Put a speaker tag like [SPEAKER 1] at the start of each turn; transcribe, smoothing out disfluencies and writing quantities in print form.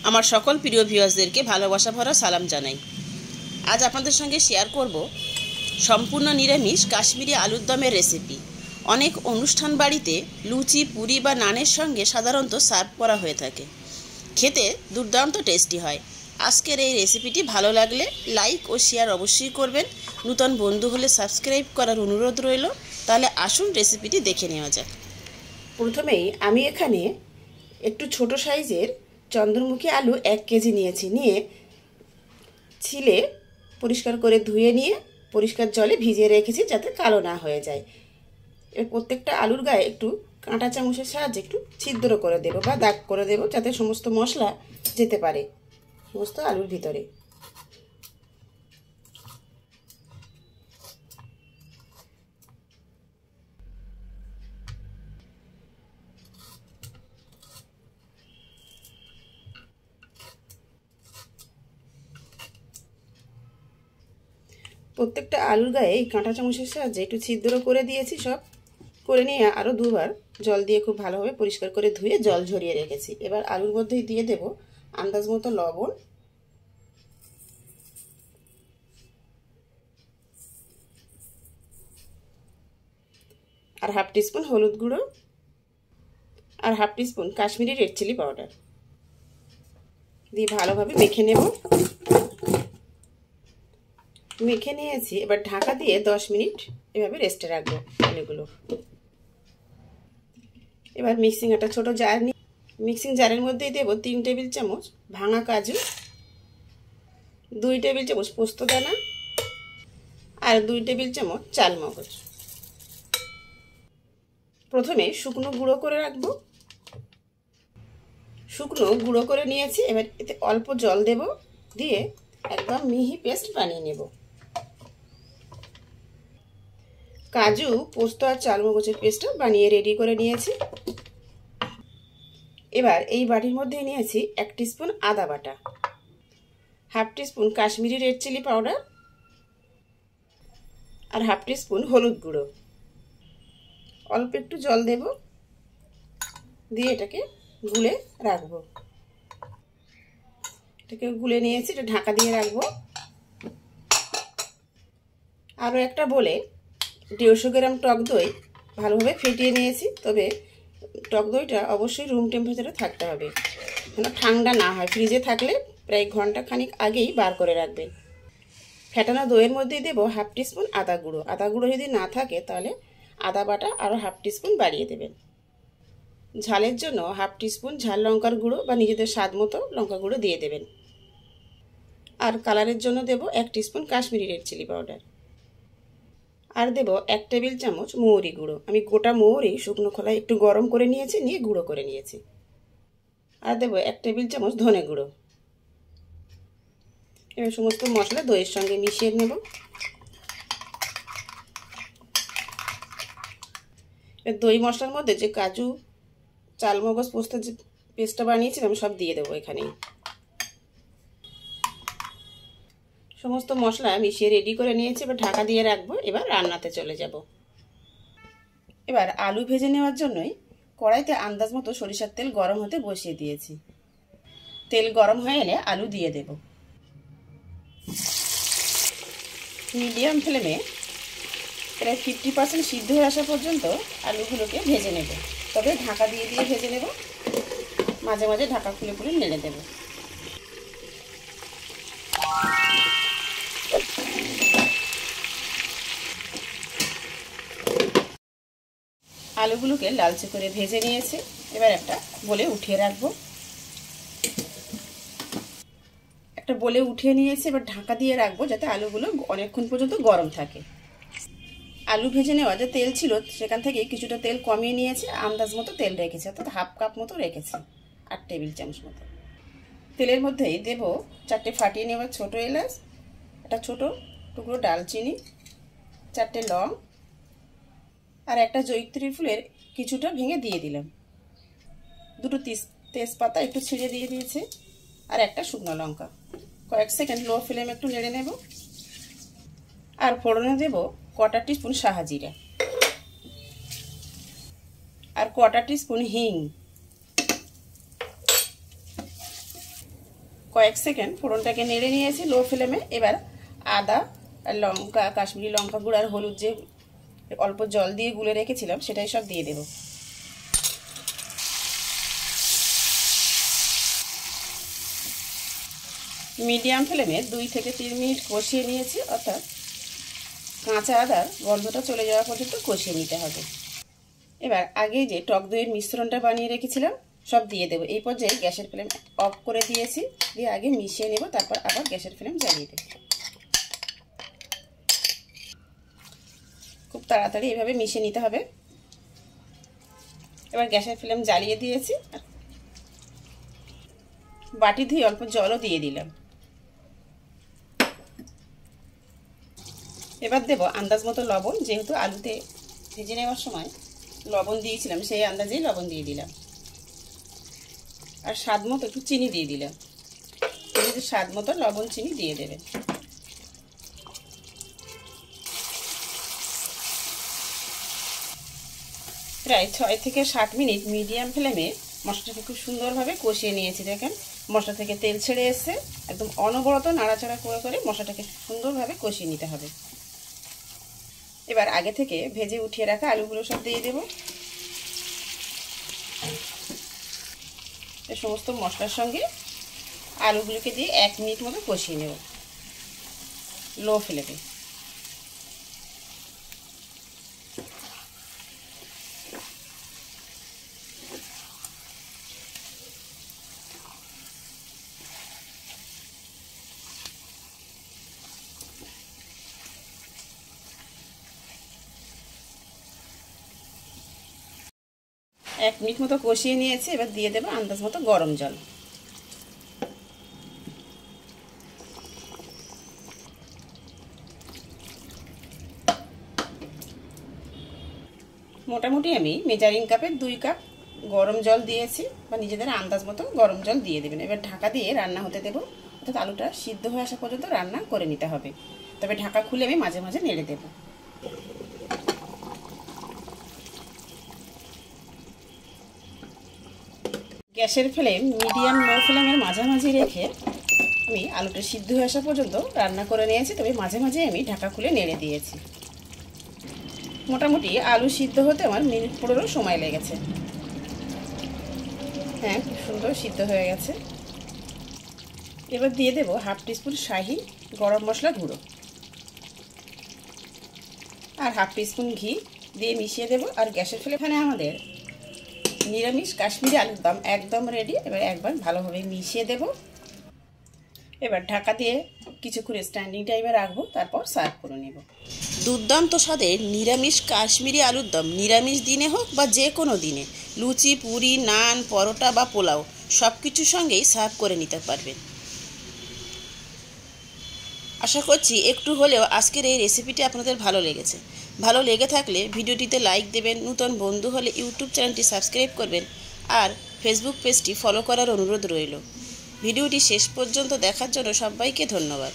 [SPEAKER 1] আমার সকল প্রিয় ভিউয়ার্সদেরকে ভালোবাসা ভরা সালাম জানাই। আজ আপনাদের সঙ্গে শেয়ার করব সম্পূর্ণ নিরামিষ কাশ্মীরি আলুর দমের রেসিপি। অনেক অনুষ্ঠান বাড়িতে লুচি, পুরি বা নানের সঙ্গে সাধারণত সার্ভ করা হয়ে থাকে। খেতে দুর্দান্ত টেস্টি হয়। আজকের এই রেসিপিটি ভালো লাগলে লাইক ও শেয়ার অবশ্যই করবেন। নতুন বন্ধু হলে সাবস্ক্রাইব করার অনুরোধ রইল। তাহলে আসুন রেসিপিটি দেখে নেওয়া যাক। প্রথমেই আমি এখানে একটু ছোট সাইজের চন্দ্রমুখী আলু 1 কেজি নিয়েছি। নিয়ে ছিলে পরিষ্কার করে ধুয়ে নিয়ে পরিষ্কার জলে ভিজিয়ে রেখেছি যাতে কালো না হয়ে যায়। এর প্রত্যেকটা আলুর গায়ে একটু কাঁটা চামচের সাহায্যে একটু ছিদ্র করে দেব বা দাগ করে দেব যাতে সমস্ত মশলা যেতে পারে সমস্ত আলুর ভিতরে। প্রত্যেকটা আলুর গায়ে এই কাঁটা চামচের সাহায্যে একটু ছিদ্র করে দিয়েছি। সব করে নিয়ে আরও দুবার জল দিয়ে খুব ভালোভাবে পরিষ্কার করে ধুয়ে জল ঝরিয়ে রেখেছি। এবার আলুর মধ্যেই দিয়ে দেব আন্দাজ মতো লবণ, আর হাফ টিস্পুন হলুদ গুঁড়ো, আর half teaspoon Kashmiri red chilli powder দিয়ে ভালোভাবে মেখে নেব। মেখে নিয়েছি। এবার ঢাকা দিয়ে 10 মিনিট এভাবে রেস্টে রাখবো আলুগুলো। এবার একটা ছোট জার নিয়ে মিক্সিং জারের মধ্যেই দেব 3 টেবিল চামচ ভাঙা কাজু, 2 টেবিল চামচ পোস্তদানা আর 2 টেবিল চামচ চাল মগজ। প্রথমে শুকনো গুঁড়ো করে রাখবো। শুকনো গুঁড়ো করে নিয়েছি। এবার এতে অল্প জল দেব, দিয়ে একদম মিহি পেস্ট বানিয়ে নেব। কাজু, পোস্ত আর চালমগজের পেস্টটা বানিয়ে রেডি করে নিয়েছি। এবার এই বাটির মধ্যে নিয়েছি 1 টিস্পুন আদা বাটা, half teaspoon Kashmiri red chilli powder আর হাফ টিস্পুন হলুদ গুঁড়ো। অল্প একটু জল দেব, দিয়ে এটাকে গুলে রাখবো। এটাকে গুলে নিয়েছি, এটা ঢাকা দিয়ে রাখবো। আরও একটা বলে 150 গ্রাম টক দই ভালোভাবে ফেটিয়ে নিয়েছি। তবে টক দইটা অবশ্যই রুম টেম্পারেচারে থাকতে হবে, যেন ঠান্ডা না হয়। ফ্রিজে থাকলে প্রায় ঘন্টা খানিক আগেই বার করে রাখবেন। ফেটানো দইয়ের মধ্যে দেব হাফ টিস্পুন আদা গুঁড়ো। আদা গুঁড়ো যদি না থাকে তাহলে আদা বাটা আরও হাফ টিস্পুন বাড়িয়ে দেবেন। ঝালের জন্য হাফ টিস্পুন ঝাল লঙ্কার গুঁড়ো বা নিজেদের স্বাদ মতো লঙ্কা গুঁড়ো দিয়ে দেবেন। আর কালারের জন্য দেব 1 teaspoon Kashmiri red chilli powder. আর দেব 1 টেবিল চামচ মৌরি গুঁড়ো। আমি গোটা মৌরি শুকনো খোলায় একটু গরম করে নিয়েছি, নিয়ে গুঁড়ো করে নিয়েছি। আর দেব 1 টেবিল চামচ ধনে গুঁড়ো। এবার সমস্ত মশলা দইয়ের সঙ্গে মিশিয়ে নেব। দই মশলার মধ্যে যে কাজু, চালমগজ, পোস্তের যে পেস্টটা বানিয়েছিলাম সব দিয়ে দেবো এখানেই। সমস্ত মশলা মিশিয়ে রেডি করে নিয়েছি। এবার ঢাকা দিয়ে রাখবো। এবার রান্নাতে চলে যাব। এবার আলু ভেজে নেওয়ার জন্যই কড়াইতে আন্দাজ মতো সরিষার তেল গরম হতে বসিয়ে দিয়েছি। তেল গরম হয়ে এলে আলু দিয়ে দেব। মিডিয়াম ফ্লেমে প্রায় 50% সিদ্ধ হয়ে আসা পর্যন্ত আলুগুলোকে ভেজে নেব। তবে ঢাকা দিয়ে দিয়ে ভেজে নেব। মাঝে মাঝে ঢাকা খুলে খুলে নেড়ে দেব। আলুগুলোকে লালচে করে ভেজে নিয়েছি। এবার একটা বলে উঠিয়ে রাখবো। একটা বলে উঠিয়ে নিয়েছি। এবার ঢাকা দিয়ে রাখবো যাতে আলুগুলো অনেকক্ষণ পর্যন্ত গরম থাকে। আলু ভেজে নেওয়া যে তেল ছিল সেখান থেকে কিছুটা তেল কমিয়ে নিয়েছি। আন্দাজ মতো তেল রেখেছি, অর্থাৎ হাফ কাপ মতো রেখেছি, 8 টেবিল চামচ মতো। তেলের মধ্যেই দেব 4টে ফাটিয়ে নেওয়া ছোট এলাচ, একটা ছোট টুকরো ডালচিনি, 4টে লং আর একটা জয়িত্রী ফুলের কিছুটা ভেঙে দিয়ে দিলাম। 2টো তেজপাতা একটু ছিঁড়ে দিয়ে দিয়েছি, আর একটা শুকনো লঙ্কা। কয়েক সেকেন্ড লো ফ্লেমে একটু নেড়ে নেব। আর ফোড়নে দেব 1/4 টিস্পুন শাহজিরা আর 1/4 টিস্পুন হিং। কয়েক সেকেন্ড ফোড়নটাকে নেড়ে নিয়েছি লো ফ্লেমে। এবার আদা আর লঙ্কা, কাশ্মীরি লঙ্কা গুঁড়ো আর হলুদ যে অল্প জল দিয়ে গুলে রেখেছিলাম সেটাই সব দিয়ে দেব। মিডিয়াম ফ্লেমে 2 থেকে 3 মিনিট কষিয়ে নিয়েছি, অর্থাৎ কাঁচা আদার গন্ধটা চলে যাওয়া পর্যন্ত কষিয়ে নিতে হবে। এবার আগে যে টক দইয়ের মিশ্রণটা বানিয়ে রেখেছিলাম সব দিয়ে দেবো। এই পর্যায়ে গ্যাসের ফ্লেম অফ করে দিয়েছি, দিয়ে আগে মিশিয়ে নেব, তারপর আবার গ্যাসের ফ্লেম জ্বালিয়ে দেব। খুব তাড়াতাড়ি এভাবে মিশিয়ে নিতে হবে। এবার গ্যাসের ফ্লেম জ্বালিয়ে দিয়েছি, বাটি ধুয়ে অল্প জলও দিয়ে দিলাম। এবার দেব আন্দাজ মতো লবণ, যেহেতু আলুতে ভেজে নেওয়ার সময় লবণ দিয়েছিলাম সেই আন্দাজেই লবণ দিয়ে দিলাম। আর স্বাদ মতো একটু চিনি দিয়ে দিলাম। স্বাদ মতো লবণ চিনি দিয়ে দেবেন। প্রায় 6 থেকে 7 মিনিট মিডিয়াম ফ্লেমে মশলাটাকে খুব সুন্দরভাবে কষিয়ে নিয়েছি। দেখেন মশলা থেকে তেল ছেড়ে এসছে। একদম অনবরত নাড়াচাড়া করে করে মশলাটাকে সুন্দরভাবে কষিয়ে নিতে হবে। এবার আগে থেকে ভেজে উঠিয়ে রাখা আলুগুলো সব দিয়ে দেব। এই সমস্ত মশলার সঙ্গে আলুগুলোকে দিয়ে 1 মিনিট মতো কষিয়ে নেব লো ফ্লেমে। এক মিনিট মতো কষিয়ে নিয়েছি। এবার দিয়ে দেবো আন্দাজ মতো গরম জল। মোটামুটি আমি মেজারিং কাপে 2 কাপ গরম জল দিয়েছি, বা নিজেদের আন্দাজ মতো গরম জল দিয়ে দেবেন। এবার ঢাকা দিয়ে রান্না হতে দেবো, অর্থাৎ আলুটা সিদ্ধ হয়ে আসা পর্যন্ত রান্না করে নিতে হবে। তবে ঢাকা খুলে আমি মাঝে মাঝে নেড়ে দেব। গ্যাসের ফ্লেম মিডিয়াম লো ফ্লেমের মাঝামাঝি রেখে আমি আলুটা সিদ্ধ হয়ে আসা পর্যন্ত রান্না করে নিয়েছি। তবে মাঝে মাঝে আমি ঢাকা খুলে নেড়ে দিয়েছি। মোটামুটি আলু সিদ্ধ হতে আমার মিনিট 15 সময় লেগেছে। হ্যাঁ, খুব সুন্দর সিদ্ধ হয়ে গেছে। এবার দিয়ে দেব হাফ টিস্পুন শাহি গরম মশলা গুঁড়ো আর হাফ টিস্পুন ঘি দিয়ে মিশিয়ে দেব। আর গ্যাসের ফ্লেম এখানে আমাদের নিরামিষ কাশ্মীরি আলুর দম একদম রেডি। এবার একবার ভালোভাবে মিশিয়ে দেব। এবার ঢাকা দিয়ে কিছুক্ষণ স্ট্যান্ডিং টাইমে রাখবো, তারপর সার্ভ করে নেব। দুর্দান্ত স্বাদের নিরামিষ কাশ্মীরি আলুর দম নিরামিষ দিনে হোক বা যে কোনো দিনে লুচি, পুরি, নান, পরোটা বা পোলাও সব কিছুর সঙ্গেই সার্ভ করে নিতে পারবেন। আশা করছি একটু হলেও আজকের এই রেসিপিটি আপনাদের ভালো লেগেছে। ভালো লেগে থাকলে ভিডিওটিতে লাইক দেবেন, নতুন বন্ধু হলে ইউটিউব চ্যানেলটি সাবস্ক্রাইব করবেন আর ফেসবুক পেজটি ফলো করার অনুরোধ রইল। ভিডিওটি শেষ পর্যন্ত দেখার জন্য সবাইকে ধন্যবাদ।